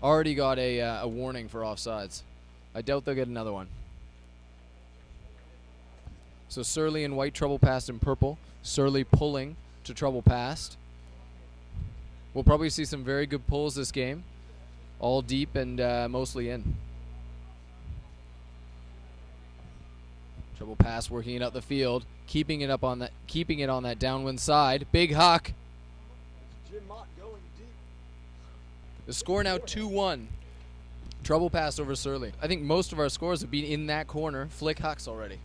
already got a warning for offsides. I doubt they'll get another one. So Surly in white, trouble passed in purple. Surly pulling to trouble passed. We'll probably see some very good pulls this game. All deep and mostly in. Trouble pass working it out the field, keeping it on that downwind side. Big huck. The score now 2-1. Trouble pass over Surly. I think most of our scores have been in that corner. Flick hucks already.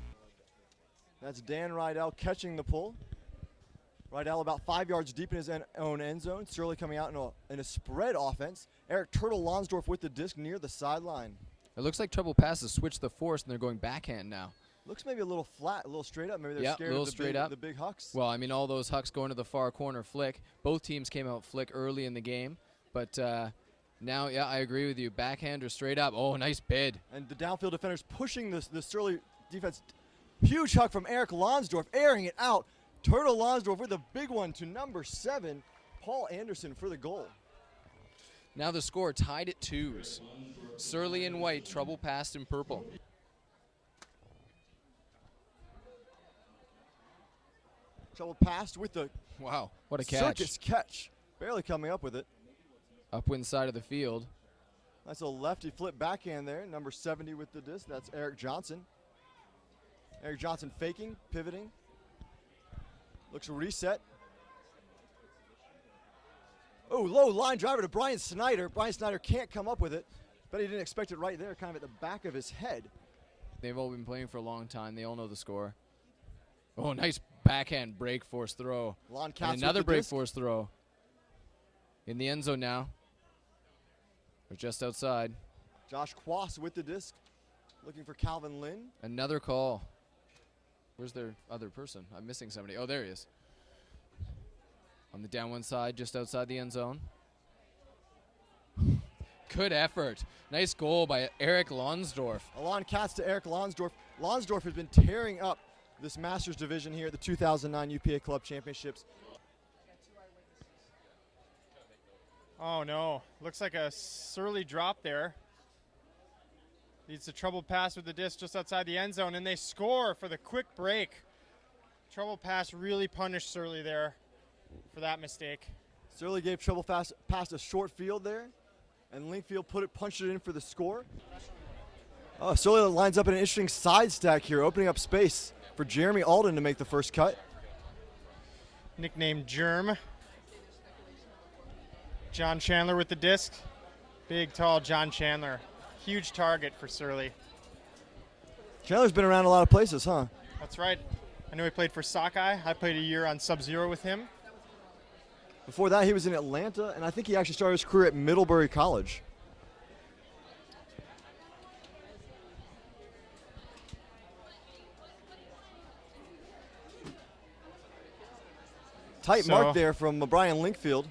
That's Dan Rydell catching the pull. Rydell about 5 yards deep in his own end zone. Surly coming out in a spread offense. Eric Turtle Lonsdorf with the disc near the sideline. It looks like trouble pass has switched the force and they're going backhand now. Looks maybe a little flat, a little straight up. Maybe they're scared of the big hucks. Well, I mean, all those hucks going to the far corner flick. Both teams came out flick early in the game. But now, yeah, I agree with you. Backhand or straight up. Oh, nice bid. And the downfield defenders pushing the Surly defense. Huge huck from Eric Lonsdorf, airing it out. Turtle Lonsdorf with a big one to number 7, Paul Anderson for the goal. Now the score tied at 2s. Surly in white, trouble passed in purple. Trouble passed with the wow, what a catch. Circus catch. Barely coming up with it. Upwind side of the field. Nice little lefty flip backhand there. Number 70 with the disc. That's Eric Johnson. Eric Johnson faking, pivoting. Looks reset. Oh, low line driver to Brian Snyder. Brian Snyder can't come up with it, but he didn't expect it right there, kind of at the back of his head. They've all been playing for a long time. They all know the score. Oh, nice backhand break force throw. And another break force throw. In the end zone now. Or just outside. Josh Quass with the disc. Looking for Calvin Lynn. Another call. Where's their other person? I'm missing somebody. Oh, there he is. On the down one side, just outside the end zone. Good effort. Nice goal by Eric Lonsdorf. Alon Katz to Eric Lonsdorf. Lonsdorf has been tearing up this Masters division here at the 2009 UPA Club Championships. Oh, no. Looks like a Surly drop there. Leads to trouble pass with the disc just outside the end zone, and they score for the quick break. Trouble pass really punished Surly there for that mistake. Surly gave trouble pass a short field there, and Linkfield punched it in for the score. Oh, Surly lines up in an interesting side stack here, opening up space for Jeremy Alden to make the first cut. Nicknamed Germ. John Chandler with the disc. Big, tall John Chandler. Huge target for Surly. Chandler's been around a lot of places, huh? That's right. I know he played for Sockeye. I played a year on Sub-Zero with him. Before that, he was in Atlanta, and I think he actually started his career at Middlebury College. Tight mark there from Brian Linkfield.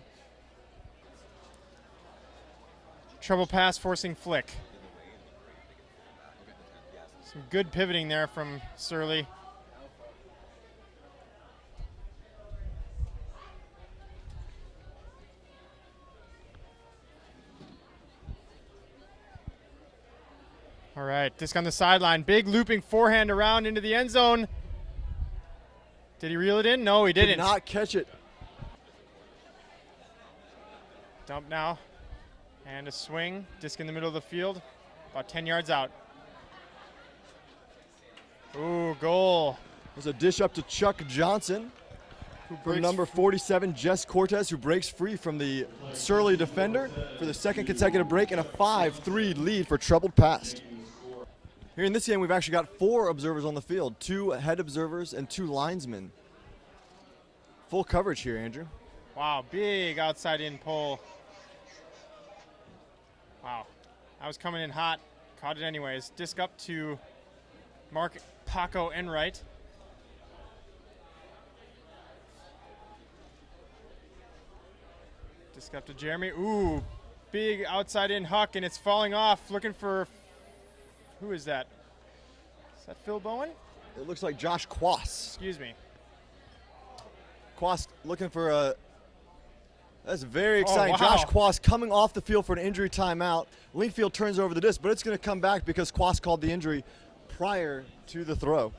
Trouble pass forcing flick. Some good pivoting there from Surly. All right, disc on the sideline. Big looping forehand around into the end zone. Did he reel it in? No, he didn't. Did not catch it. Dump now. And a swing. Disc in the middle of the field. About 10 yards out. Ooh, goal. There's a dish up to Chuck Johnson. For number 47, Jess Cortez, who breaks free from the Surly defender for the second consecutive break and a 5-3 lead for troubled pass. Here in this game, we've actually got 4 observers on the field, 2 head observers and 2 linesmen. Full coverage here, Andrew. Wow, big outside in pull. Wow, I was coming in hot, caught it anyways. Disc up to Mark Paco Enright. Disc up to Jeremy. Ooh, big outside in huck, and it's falling off. Looking for, who is that? Is that Phil Bowen? It looks like Josh Quass. Excuse me. Quass looking for a That's very exciting. Oh, wow. Josh Quas coming off the field for an injury timeout. Linkfield turns over the disc, but it's going to come back because Quas called the injury prior to the throw.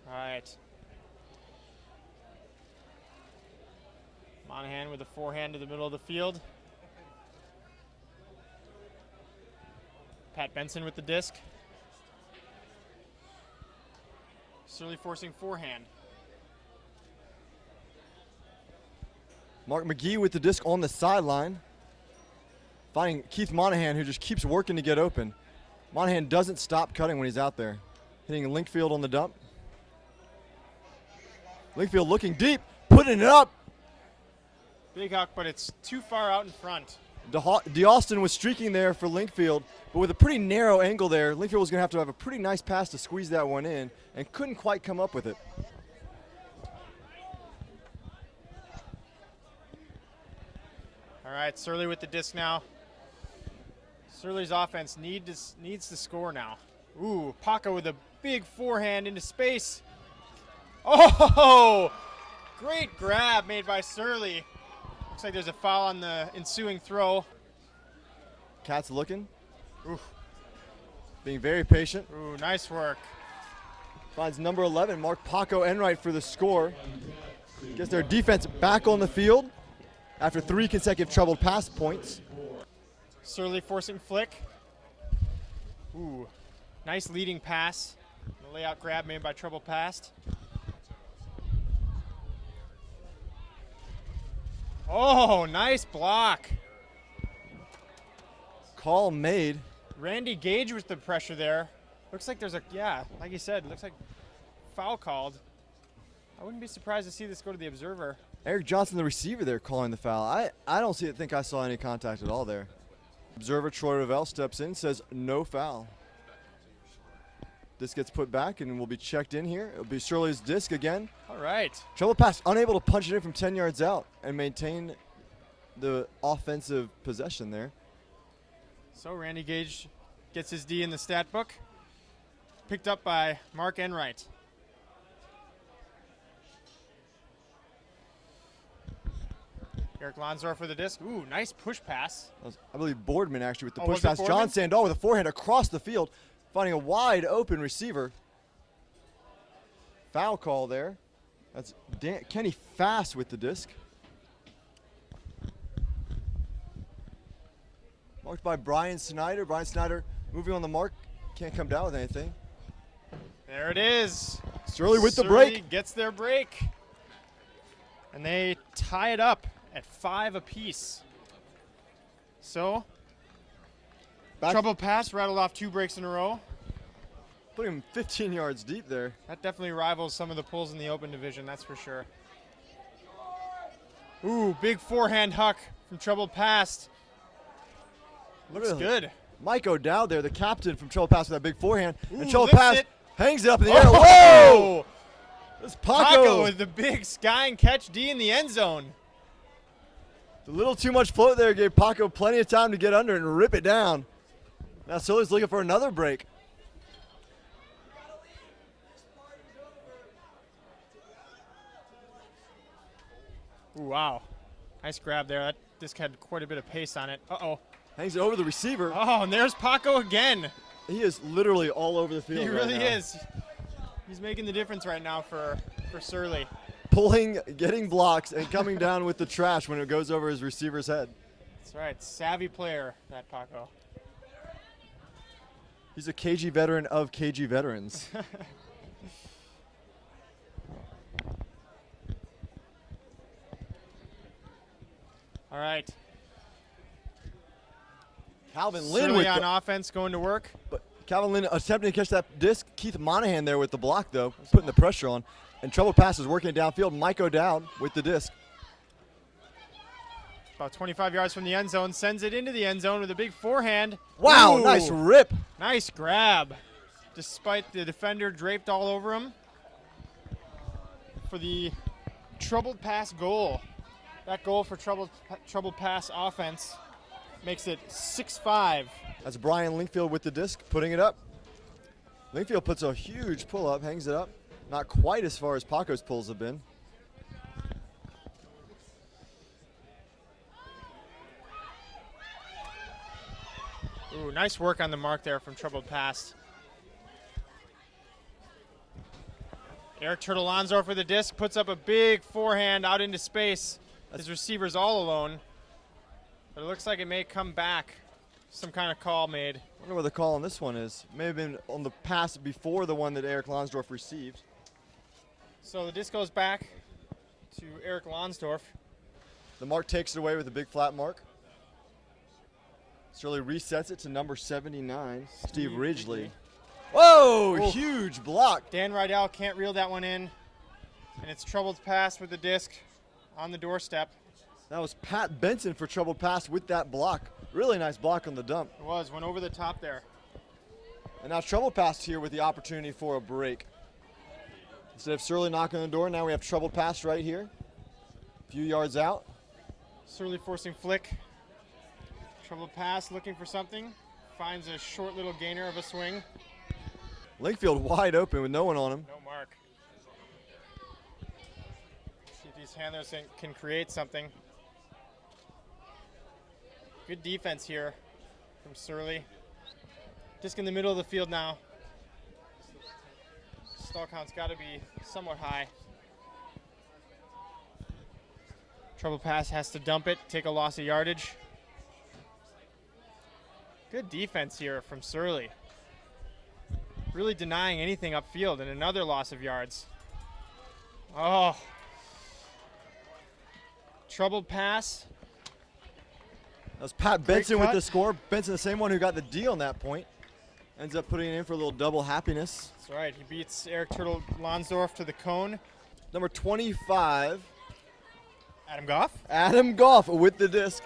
All right. Monahan with a forehand to the middle of the field. Pat Benson with the disc. Surly forcing forehand. Mark McGee with the disc on the sideline. Finding Keith Monahan, who just keeps working to get open. Monahan doesn't stop cutting when he's out there. Hitting Linkfield on the dump. Linkfield looking deep, putting it up. Big huck, but it's too far out in front. DeAustin was streaking there for Linkfield, but with a pretty narrow angle there, Linkfield was going to have a pretty nice pass to squeeze that one in and couldn't quite come up with it. All right, Surly with the disc now. Surly's offense needs to score now. Ooh, Paco with a big forehand into space. Oh, great grab made by Surly. Looks like there's a foul on the ensuing throw. Cat's looking. Ooh. Being very patient. Ooh, nice work. Finds number 11, Mark Paco Enright for the score. Gets their defense back on the field after 3 consecutive troubled pass points. Surly forcing flick. Ooh, nice leading pass. The layout grab made by trouble passed. Oh, nice block. Call made. Randy Gage with the pressure there. Looks like there's like you said, looks like foul called. I wouldn't be surprised to see this go to the observer. Eric Johnson, the receiver there, calling the foul. I don't think I saw any contact at all there. Observer Troy Ravel steps in, says no foul. Disc gets put back and will be checked in here. It'll be Surly's disc again. All right. Trouble pass, unable to punch it in from 10 yards out and maintain the offensive possession there. So Randy Gage gets his D in the stat book. Picked up by Mark Enright. Eric Lonsdorf for the disc. Ooh, nice push pass. I believe Boardman actually with the Oh, push was it pass. Boardman? John Sandahl with a forehand across the field, finding a wide open receiver. Foul call there. That's Kenny Fast with the disc. Marked by Brian Snyder. Brian Snyder moving on the mark. Can't come down with anything. There it is. Surly with the Surly break. gets their break. And they tie it up at 5 apiece. So, trouble pass rattled off 2 breaks in a row. Putting him 15 yards deep there. That definitely rivals some of the pulls in the open division, that's for sure. Ooh, big forehand huck from trouble pass. Looks good. Mike O'Dowd there, the captain from Trouble Pass with that big forehand. Ooh, and Trouble lifts Pass it. hangs it up in the air. Oh! Whoa! This Paco with the big sky and catch D in the end zone. A little too much float there gave Paco plenty of time to get under and rip it down. Now Surly's looking for another break. Ooh, wow. Nice grab there. That disc had quite a bit of pace on it. Uh-oh. Hangs it over the receiver. Oh, and there's Paco again. He is literally all over the field. He really right now. is. He's making the difference right now for Surly. Pulling, getting blocks, and coming down with the trash when it goes over his receiver's head. That's right. Savvy player, that Paco. He's a KG veteran of KG veterans. All right. Calvin Lynn Surly with on the, offense going to work. but Calvin Lynn attempting to catch that disc. Keith Monahan there with the block, though, putting the pressure on. And Trouble Pass is working it downfield. Mike O'Dowd with the disc. About 25 yards from the end zone. Sends it into the end zone with a big forehand. Wow, Ooh, nice rip. Nice grab. Despite the defender draped all over him. For the troubled pass goal. That goal for troubled pass offense makes it 6-5. That's Brian Linkfield with the disc, putting it up. Linkfield puts a huge pull up, hangs it up. Not quite as far as Paco's pulls have been. Ooh, nice work on the mark there from Troubled Past. Eric Turtle Lonsdorf with the disc, puts up a big forehand out into space. His receiver's all alone. But it looks like it may come back. Some kind of call made. I wonder what the call on this one is. May have been on the pass before the one that Eric Lonsdorf received. So the disc goes back to Eric Lonsdorf. The mark takes it away with a big flat mark. Surly resets it to number 79, Steve Ridgely. Whoa, Oh. huge block. Dan Rydell can't reel that one in. And it's Troubled Past with the disc on the doorstep. That was Pat Benson for Troubled Past with that block. Really nice block on the dump. It went over the top there. And now Troubled Past here with the opportunity for a break. Instead of Surly knocking on the door, now we have Troubled Past right here. A few yards out. Surly forcing flick. Troubled Past looking for something. Finds a short little gainer of a swing. Linkfield wide open with no one on him. No mark. See if these handlers can create something. Good defense here from Surly. Disc in the middle of the field now. Stall count's got to be somewhat high. Trouble Pass has to dump it, take a loss of yardage. Good defense here from Surly. Really denying anything upfield, and another loss of yards. Oh. Troubled Pass. That was Pat Benson cut. with the score. Benson, the same one who got the D on that point. Ends up putting it in for a little double happiness. That's right. He beats Eric Turtle Lonsdorf to the cone. Number 25, Adam Goff. Adam Goff with the disc.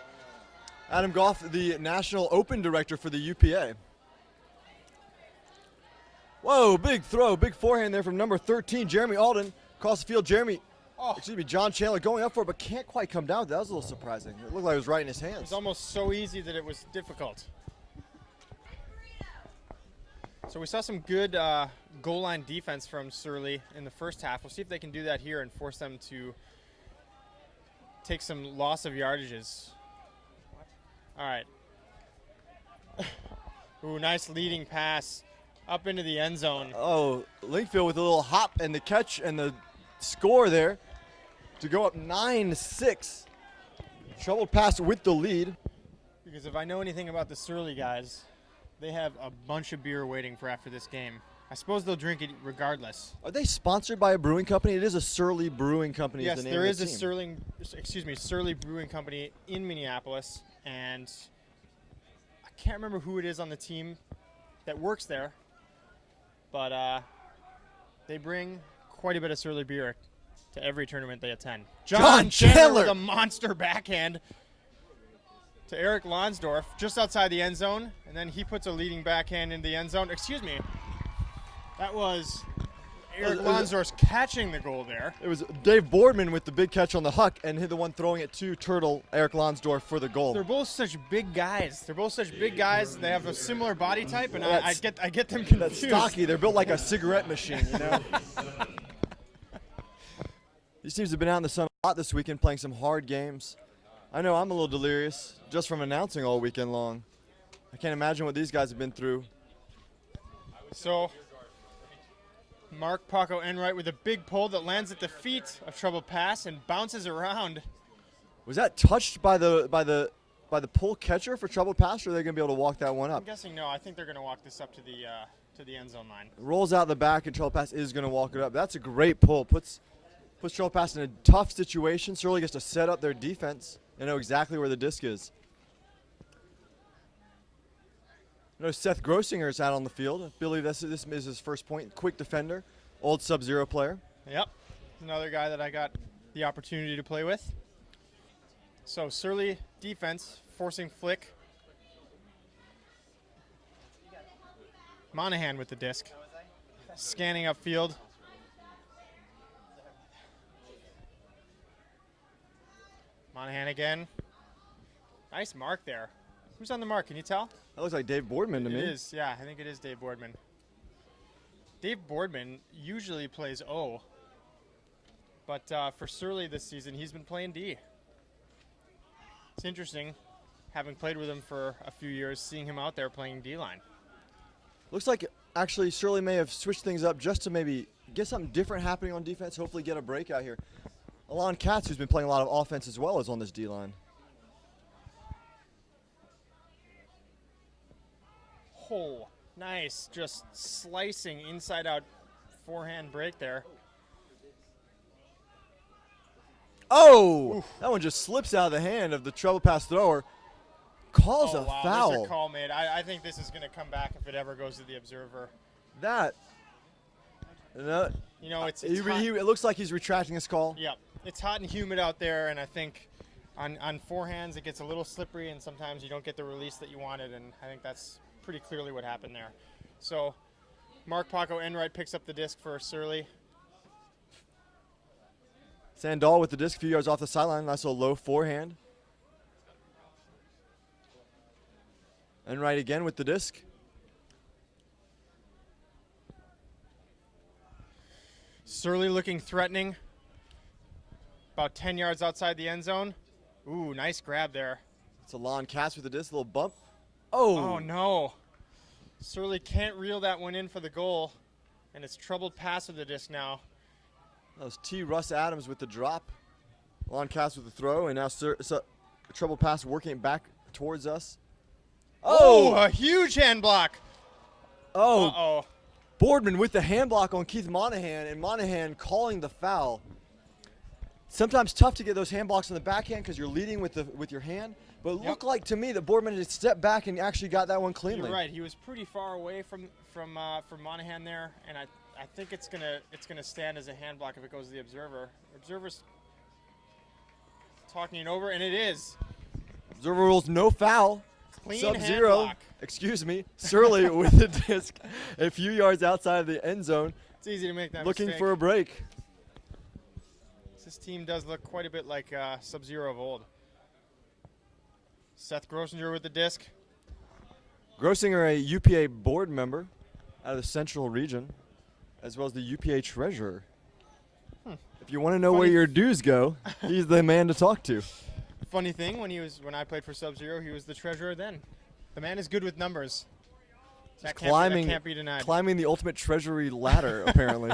Adam Goff, the National Open Director for the UPA. Whoa, big throw, big forehand there from number 13, Jeremy Alden. Across the field, John Chandler going up for it, but can't quite come down with that. That was a little surprising. It looked like it was right in his It hands. was almost so easy that it was difficult. So we saw some good goal line defense from Surly in the first half. We'll see if they can do that here and force them to take some loss of yardages. All right. Ooh, nice leading pass up into the end zone. Oh, Linkfield with a little hop and the catch and the score there to go up 9-6. Troubled Pass with the lead. Because if I know anything about the Surly guys, they have a bunch of beer waiting for after this game. I suppose they'll drink it regardless. Are they sponsored by a brewing company? It is a Surly Brewing Company. Yes, is the name there of is the a team. Surly Brewing Company in Minneapolis, and I can't remember who it is on the team that works there, but they bring quite a bit of Surly beer to every tournament they attend. John With Chandler a monster backhand to Eric Lonsdorf just outside the end zone, and then he puts a leading backhand in the end zone. Excuse me. That was Eric Lonsdorf catching the goal there. It was Dave Boardman with the big catch on the huck and the one throwing it to Turtle, Eric Lonsdorf, for the goal. They're both such big guys. They have a similar body type, and I get them confused. That's stocky. They're built like a cigarette machine, you know? These teams have been out in the sun a lot this weekend playing some hard games. I know I'm a little delirious just from announcing all weekend long. I can't imagine what these guys have been through. So, Mark Paco Enright with a big pull that lands at the feet of Troubled Pass and bounces around. Was that touched by the pull catcher for Troubled Pass, or are they going to be able to walk that one I'm up? guessing no. I think they're going to walk this up to the end zone line. Rolls out the back, and Troubled Pass is going to walk it up. That's a great pull. Puts Troubled Pass in a tough situation. Surly gets to set up their defense and know exactly where the disc is. I know Seth Grossinger is out on the field. I believe this is his first point. Quick defender, old Sub-Zero player. Yep, another guy that I got the opportunity to play with. So Surly defense forcing flick. Monahan with the disc, scanning upfield. Monahan again. Nice mark there. Who's on the mark? Can you tell? That looks like Dave Boardman to me. It is, yeah. I think it is Dave Boardman. Dave Boardman usually plays O, but for Surly this season, he's been playing D. It's interesting. having played with him for a few years, seeing him out there playing D-line. Looks like actually Surly may have switched things up just to maybe get something different happening on defense, hopefully get a breakout here. Alon Katz, who's been playing a lot of offense as well, is on this D-line. Oh, nice. Just slicing inside out forehand break there. Oh! Oof. That one just slips out of the hand of the trouble pass thrower. Calls a wow, foul. There's a call made. I think this is going to come back if it ever goes to the observer. That. You know, it's it looks like he's retracting his call. Yep. It's hot and humid out there, and I think on forehands it gets a little slippery, and sometimes you don't get the release that you wanted, and I think that's pretty clearly what happened there. So Mark Paco Enright picks up the disc for Surly. Sandal with the disc, a few yards off the sideline. Nice little low forehand. Enright again with the disc. Surly looking threatening. About 10 yards outside the end zone. Ooh, nice grab there. It's Alon Katz with the disc, a little bump. Oh no. Surly can't reel that one in for the goal, and it's troubled pass with the disc now. That was T. Russ Adams with the drop. Alon Katz with the throw, and now trouble pass working it back towards us. Oh, a huge hand block. Oh, Uh-oh. Boardman with the hand block on Keith Monahan, and Monahan calling the foul. Sometimes tough to get those hand blocks on the backhand because you're leading with your hand. But it looked like to me that Boardman had stepped back and actually got that one cleanly. You're right. He was pretty far away from Monahan there, and I think it's gonna stand as a hand block if it goes to the observer. Observer's talking it over, and it is. Observer rules no foul. Clean Sub-Zero, hand block. excuse me, Surly with the disc a few yards outside of the end zone. It's easy to make that looking mistake. for a break. This team does look quite a bit like Sub-Zero of old. Seth Grosinger with the disc. Grosinger, a UPA board member out of the Central Region, as well as the UPA treasurer. If you want to know where your dues go, he's the man to talk to. Funny thing, when I played for Sub-Zero, he was the treasurer then. The man is good with numbers. That can't be denied. Climbing the ultimate treasury ladder, apparently.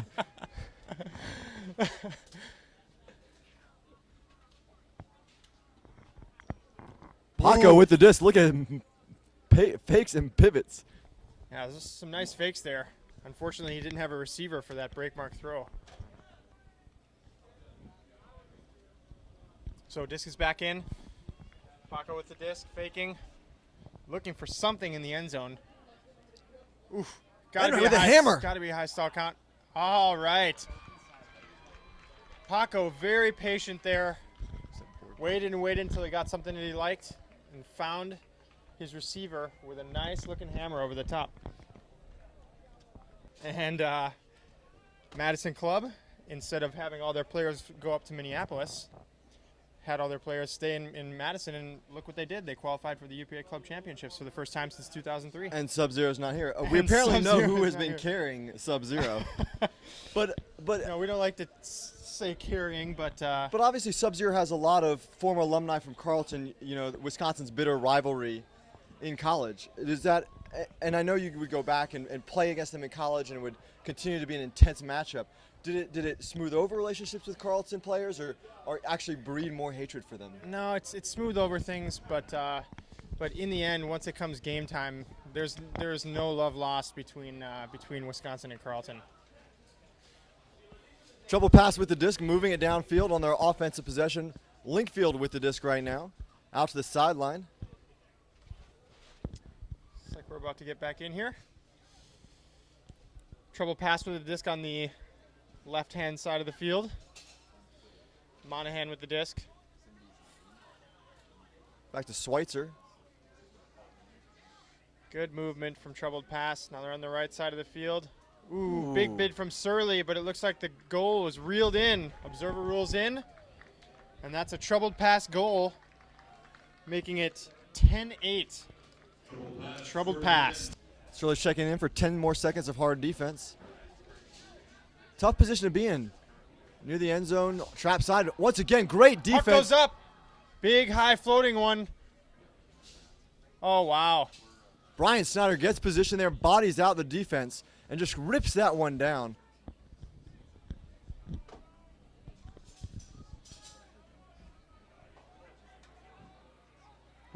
Paco with the disc. Look at him. Fakes and pivots. Yeah, there's some nice fakes there. Unfortunately, he didn't have a receiver for that break mark throw. So disc is back in. Paco with the disc, faking. Looking for something in the end zone. Oof. Gotta be with a hammer. Gotta be a high stall count. All right. Paco very patient there. Waited and waited until he got something that he liked and found his receiver with a nice looking hammer over the top. And Madison Club, instead of having all their players go up to Minneapolis, had all their players stay in Madison, and look what they did. They qualified for the UPA Club Championships for the first time since 2003. And Sub-Zero's not here. We apparently know who has been here. carrying Sub-Zero. but no, we don't like to say carrying, but obviously Sub-Zero has a lot of former alumni from Carleton, Wisconsin's bitter rivalry in college. Is that, and I know you would go back and play against them in college, and it would continue to be an intense matchup. Did it smooth over relationships with Carleton players, or actually breed more hatred for them? No, it's smooth over things, but in the end, once it comes game time, there's no love lost between Wisconsin and Carleton. Trouble pass with the disc, moving it downfield on their offensive possession. Linkfield with the disc right now, out to the sideline. Looks like we're about to get back in here. Trouble pass with the disc on the left-hand side of the field. Monahan with the disc. Back to Schweitzer. Good movement from troubled pass. Now they're on the right side of the field. Ooh, big bid from Surly, but it looks like the goal was reeled in. Observer rules in, and that's a troubled pass goal, making it 10-8. Troubled pass. Surly checking in for 10 more seconds of hard defense. Tough position to be in. Near the end zone, trap side. Once again, great defense. Puck goes up. Big high floating one. Oh, wow. Brian Snyder gets position there, bodies out the defense, and just rips that one down.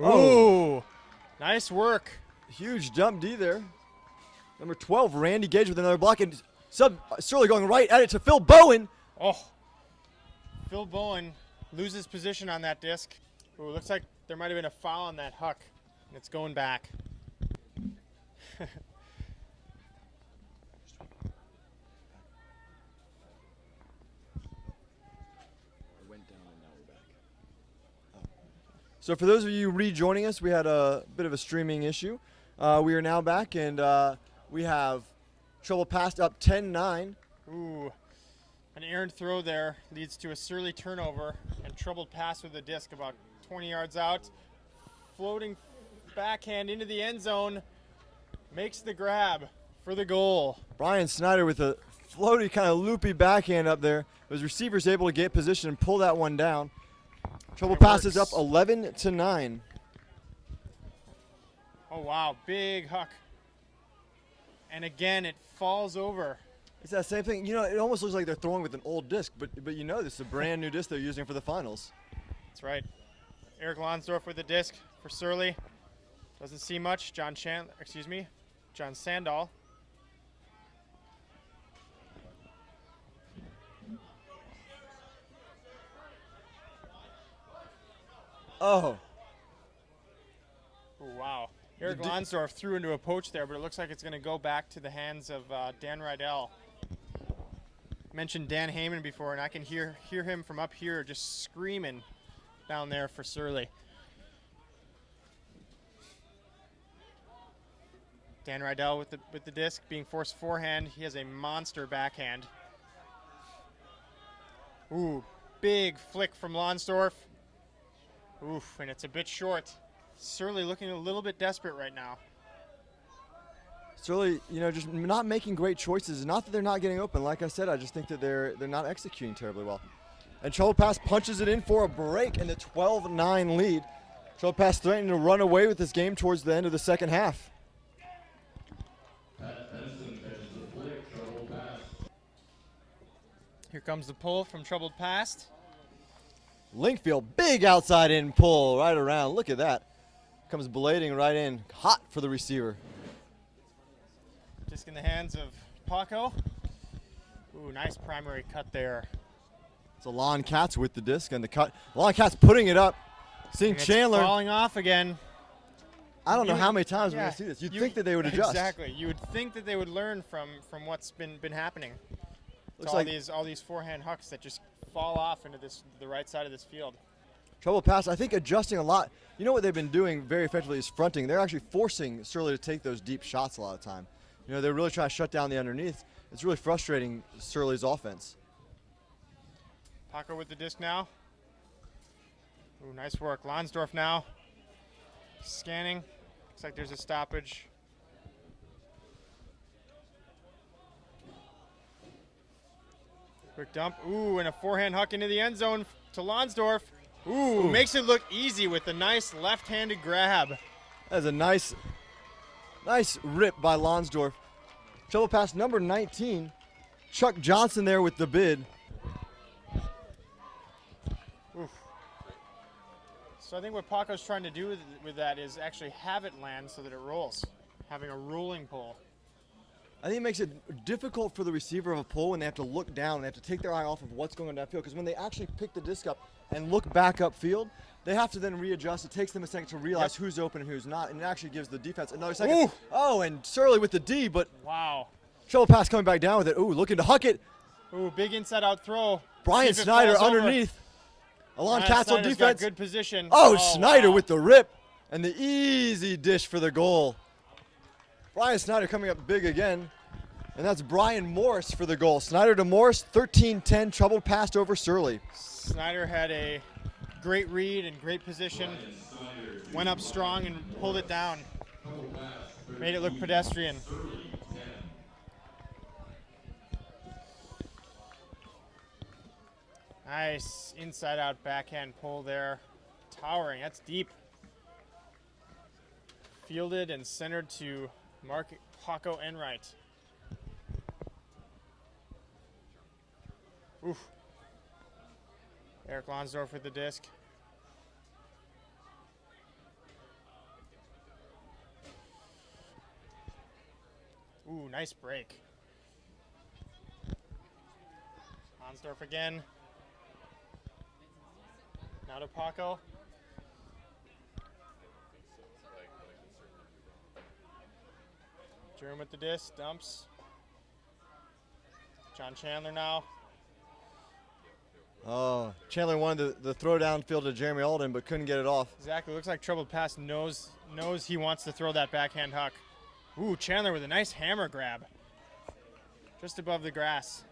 Ooh, nice work. Huge dump D there. Number 12, Randy Gage with another block, and Surly going right at it to Phil Bowen. Oh, Phil Bowen loses position on that disc. Ooh, looks like there might have been a foul on that huck, and it's going back. So for those of you rejoining us, we had a bit of a streaming issue. We are now back, and we have trouble passed up 10-9. Ooh, an errant throw there leads to a Surly turnover and troubled pass with the disc about 20 yards out. Floating backhand into the end zone, makes the grab for the goal. Brian Snyder with a floaty kind of loopy backhand up there. His receiver's able to get position and pull that one down. Trouble passes up 11-9. Oh, wow, big huck. And again, it falls over. It's that same thing. You know, it almost looks like they're throwing with an old disc, but you know this is a brand new disc they're using for the finals. That's right. Eric Lonsdorf with the disc for Surly. Doesn't see much. John Sandahl. Oh. Ooh, wow. Eric Lonsdorf threw into a poach there, but it looks like it's going to go back to the hands of Dan Rydell. Mentioned Dan Heyman before, and I can hear him from up here just screaming down there for Surly. Dan Rydell with the disc being forced forehand. He has a monster backhand. Ooh, big flick from Lonsdorf. Oof, and it's a bit short. Surly looking a little bit desperate right now. Surly, you know, just not making great choices. Not that they're not getting open. Like I said, I just think that they're not executing terribly well. And Trouble Pass punches it in for a break and the 12-9 lead. Trouble Pass threatening to run away with this game towards the end of the second half. Here comes the pull from Troubled Past. Linkfield, big outside in pull right around. Look at that. Comes blading right in. Hot for the receiver. Disc in the hands of Paco. Ooh, nice primary cut there. It's Alon Katz with the disc and the cut. Alon Katz putting it up. Seeing Chandler. Falling off again. I don't know how many times we're going to see this. You'd think that they would adjust. Exactly. You would think that they would learn from what's been happening. Looks all like these forehand hucks that just fall off into the right side of this field. Trouble Pass, I think adjusting a lot. You know what they've been doing very effectively is fronting. They're actually forcing Surly to take those deep shots a lot of the time. You know, they're really trying to shut down the underneath. It's really frustrating Surly's offense. Paco with the disc now. Ooh, nice work. Lonsdorf now. Scanning. Looks like there's a stoppage. Quick dump. Ooh, and a forehand huck into the end zone to Lonsdorf. Ooh, makes it look easy with a nice left-handed grab. That's a nice rip by Lonsdorf. Trouble Pass number 19. Chuck Johnson there with the bid. Oof. So I think what Paco's trying to do with that is actually have it land so that it rolls, having a rolling pull. I think it makes it difficult for the receiver of a pull when they have to look down and they have to take their eye off of what's going on downfield. Because when they actually pick the disc up and look back upfield, they have to then readjust. It takes them a second to realize who's open and who's not, and it actually gives the defense another second. Ooh. Oh, and Surly with the D, but wow. Trouble Pass coming back down with it. Ooh, looking to huck it. Ooh, big inside-out throw. Brian Snyder underneath. Alon Katz on defense. Got good position. Oh, Snyder with the rip and the easy dish for the goal. Brian Snyder coming up big again. And that's Brian Morris for the goal. Snyder to Morris, 13-10, troubled pass over Surly. Snyder had a great read and great position. Went up strong and pulled it down. Made it look pedestrian. Nice inside-out backhand pull there. Towering, that's deep. fielded and centered to Mark Paco Enright. Oof. Eric Lonsdorf with the disc. Ooh, nice break. Lonsdorf again. Now to Paco. Jerome with the disc, dumps. John Chandler now. Oh, Chandler wanted the throw downfield to Jeremy Alden, but couldn't get it off. Exactly. Looks like Troubled Past knows he wants to throw that backhand huck. Ooh, Chandler with a nice hammer grab. Just above the grass.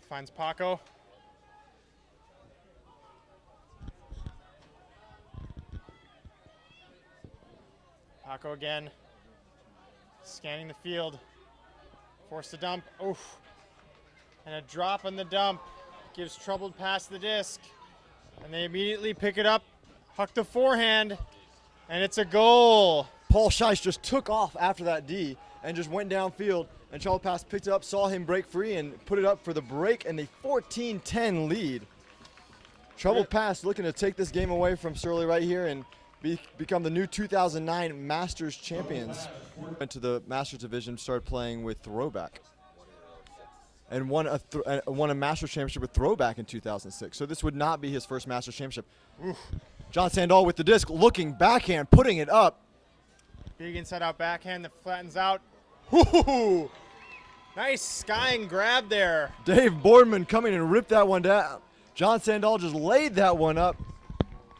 Finds Paco. Paco again. Scanning the field. Forced to dump. Oof. And a drop on the dump. Gives Troubled Past the disc. And they immediately pick it up. Huck the forehand. And it's a goal. Paul Scheich just took off after that D and just went downfield. And Troubled Past picked it up, saw him break free, and put it up for the break and the 14-10 lead. Troubled Past looking to take this game away from Surly right here and become the new 2009 Masters champions. Went to the Masters division, started playing with Throwback, and won a Masters championship with Throwback in 2006. So this would not be his first Masters championship. Oof. John Sandahl with the disc, looking backhand, putting it up. Big inside-out backhand that flattens out. Ooh, nice skying grab there. Dave Boardman coming and ripped that one down. John Sandahl just laid that one up.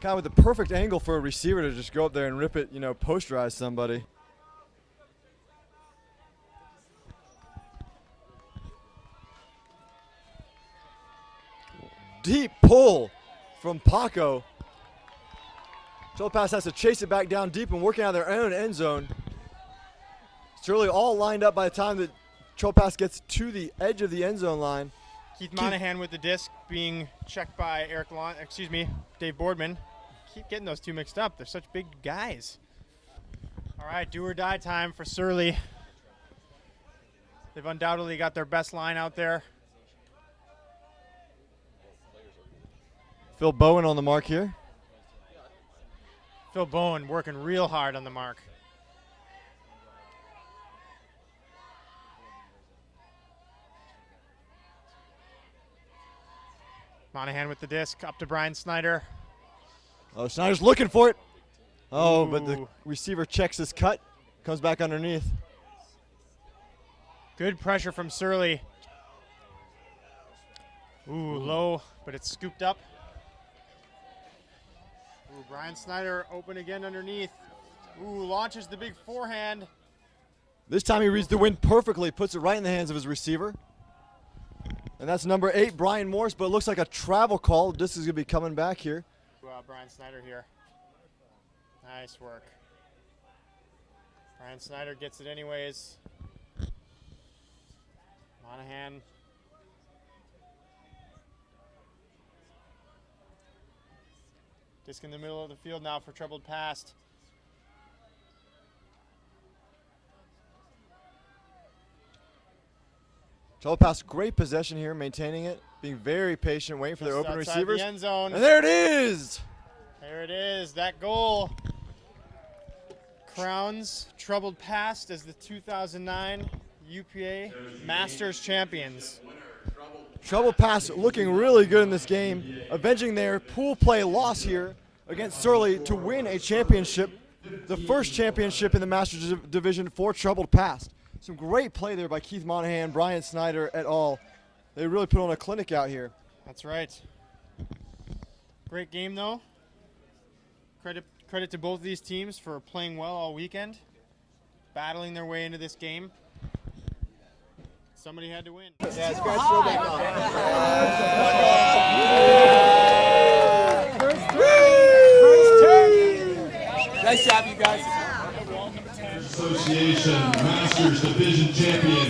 Kind of with the perfect angle for a receiver to just go up there and rip it, posterize somebody. Deep pull from Paco. Troubled Past has to chase it back down deep and working out their own end zone. Surly all lined up by the time that Troubled Past gets to the edge of the end zone line. Keith Monahan with the disc being checked by Dave Boardman. Keep getting those two mixed up. They're such big guys. All right, do or die time for Surly. They've undoubtedly got their best line out there. Phil Bowen on the mark here. Phil Bowen working real hard on the mark. Monahan with the disc up to Brian Snyder. Oh, Snyder's looking for it. Oh, Ooh. But the receiver checks his cut, comes back underneath. Good pressure from Surly. Ooh, low, but it's scooped up. Ooh, Brian Snyder open again underneath. Ooh, launches the big forehand. This time he reads the wind perfectly, puts it right in the hands of his receiver. And that's number 8, Brian Morse, but it looks like a travel call. This is going to be coming back here. Brian Snyder here. Nice work. Brian Snyder gets it anyways. Monahan. Disc in the middle of the field now for Troubled Past. Troubled Past, great possession here, maintaining it, being very patient, waiting for their open receivers. The end zone. And there it is! There it is. That goal crowns Troubled Past as the 2009 UPA Masters champions. Troubled Past looking really good in this game, avenging their pool play loss here against Surly to win a championship, the first championship in the Masters division for Troubled Past. Some great play there by Keith Monahan, Brian Snyder et al. They really put on a clinic out here. That's right. Great game, though. Credit to both of these teams for playing well all weekend, battling their way into this game. Somebody had to win. Yeah, scratch throwback on. Nice job, you guys. Association Masters Division Champion